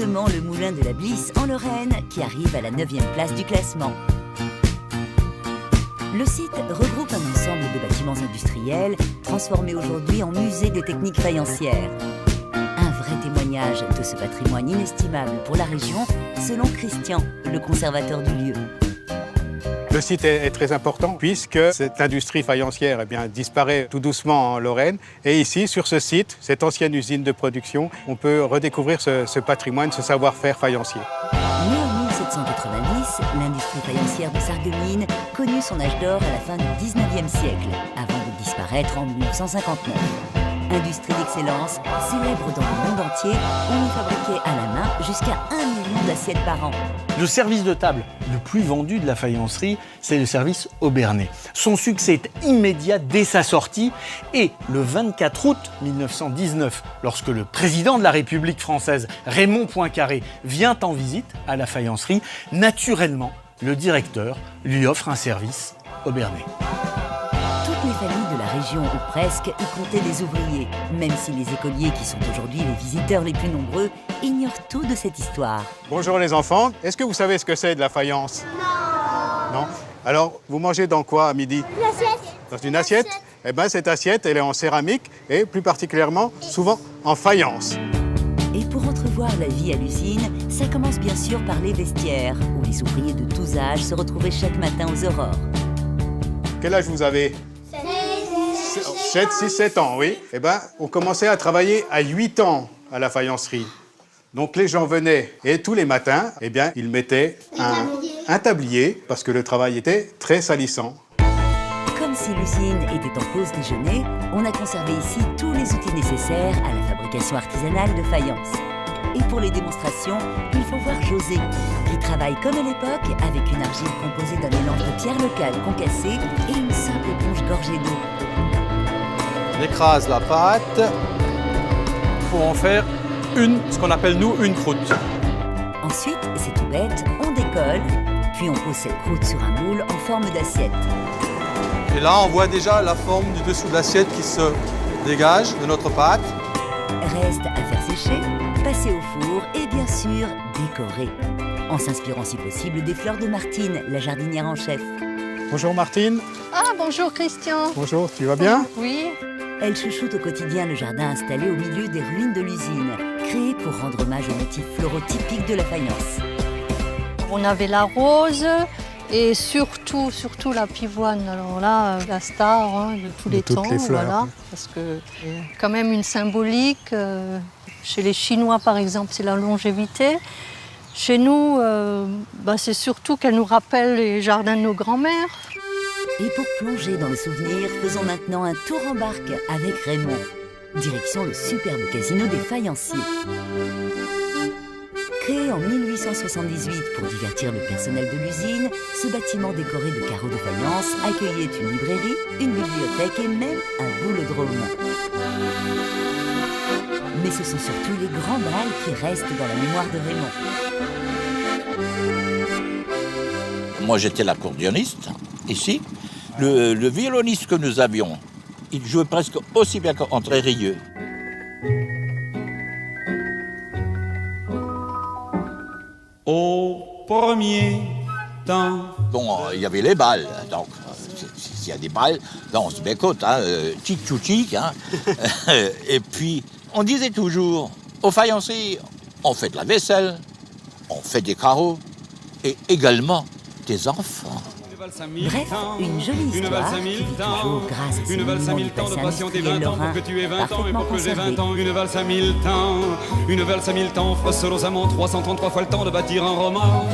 justement le moulin de la Blisse en Lorraine qui arrive à la 9e place du classement. Le site regroupe un ensemble de bâtiments industriels transformés aujourd'hui en musée des techniques faïencières. Un vrai témoignage de ce patrimoine inestimable pour la région, selon Christian, le conservateur du lieu. Le site est très important puisque cette industrie faïencière disparaît tout doucement en Lorraine. Et ici, sur ce site, cette ancienne usine de production, on peut redécouvrir ce patrimoine, ce savoir-faire faïencier. Né en 1790, l'industrie faïencière de Sarreguemines connut son âge d'or à la fin du 19e siècle, avant de disparaître en 1959. Industrie d'excellence, célèbre dans le monde entier, on y fabriquait à la main jusqu'à 1 million d'assiettes par an. Le service de table le plus vendu de la faïencerie, c'est le service Aubernais. Son succès est immédiat dès sa sortie et le 24 août 1919, lorsque le président de la République française, Raymond Poincaré, vient en visite à la faïencerie, naturellement, le directeur lui offre un service Aubernais. Toutes les familles de la région, ou presque, y comptaient des ouvriers, même si les écoliers, qui sont aujourd'hui les visiteurs les plus nombreux, ignorent tout de cette histoire. Bonjour les enfants, est-ce que vous savez ce que c'est de la faïence? Non. Alors, vous mangez dans quoi à midi? Une assiette. Dans une assiette? Eh bien, cette assiette, elle est en céramique et plus particulièrement, souvent en faïence. Et pour entrevoir la vie à l'usine, ça commence bien sûr par les vestiaires, où les ouvriers de tous âges se retrouvaient chaque matin aux aurores. Quel âge vous avez? 7, 6, 7 ans, oui. Eh bien, on commençait à travailler à 8 ans à la faïencerie. Donc les gens venaient et tous les matins, eh bien, ils mettaient un tablier parce que le travail était très salissant. Comme si l'usine était en pause déjeuner, on a conservé ici tous les outils nécessaires à la fabrication artisanale de faïence. Et pour les démonstrations, il faut voir José, qui travaille comme à l'époque avec une argile composée d'un mélange de pierres locales concassées et une simple éponge gorgée d'eau. On écrase la pâte pour en faire ce qu'on appelle nous une croûte. Ensuite, c'est tout bête, on décolle, puis on pose cette croûte sur un moule en forme d'assiette. Et là, on voit déjà la forme du dessous de l'assiette qui se dégage de notre pâte. Reste à faire sécher, passer au four et bien sûr décorer, en s'inspirant si possible des fleurs de Martine, la jardinière en chef. Bonjour Martine. Ah, bonjour Christian. Bonjour, tu vas bien? Oui. Elle chouchoute au quotidien le jardin installé au milieu des ruines de l'usine, créé pour rendre hommage aux motifs floraux typiques de la faïence. On avait la rose et surtout la pivoine. Alors là, la star de tous les temps, les fleurs, voilà, parce que quand même une symbolique. Chez les Chinois, par exemple, c'est la longévité. Chez nous, c'est surtout qu'elle nous rappelle les jardins de nos grands-mères. Et pour plonger dans le souvenir, faisons maintenant un tour en barque avec Raymond. Direction le superbe casino des faïenciers. Créé en 1878 pour divertir le personnel de l'usine, ce bâtiment décoré de carreaux de faïence accueillait une librairie, une bibliothèque et même un boulodrome. Mais ce sont surtout les grands bals qui restent dans la mémoire de Raymond. Moi, j'étais l'accordéoniste, ici. Le violoniste que nous avions, il jouait presque aussi bien qu'André Rieu. Au premier temps. Bon, il y avait les balles, donc s'il y a des balles, on se bécote, tchic-tchou-tchic. Et puis, on disait toujours, aux faïenciers, on fait de la vaisselle, on fait des carreaux, et également des enfants. Bref, une jolie histoire qui vit toujours grâce à ce monument du passé industriel lorrain parfaitement conservé. Une valse à 1000 temps, froisse aux amants, 333 fois le temps de bâtir un roman.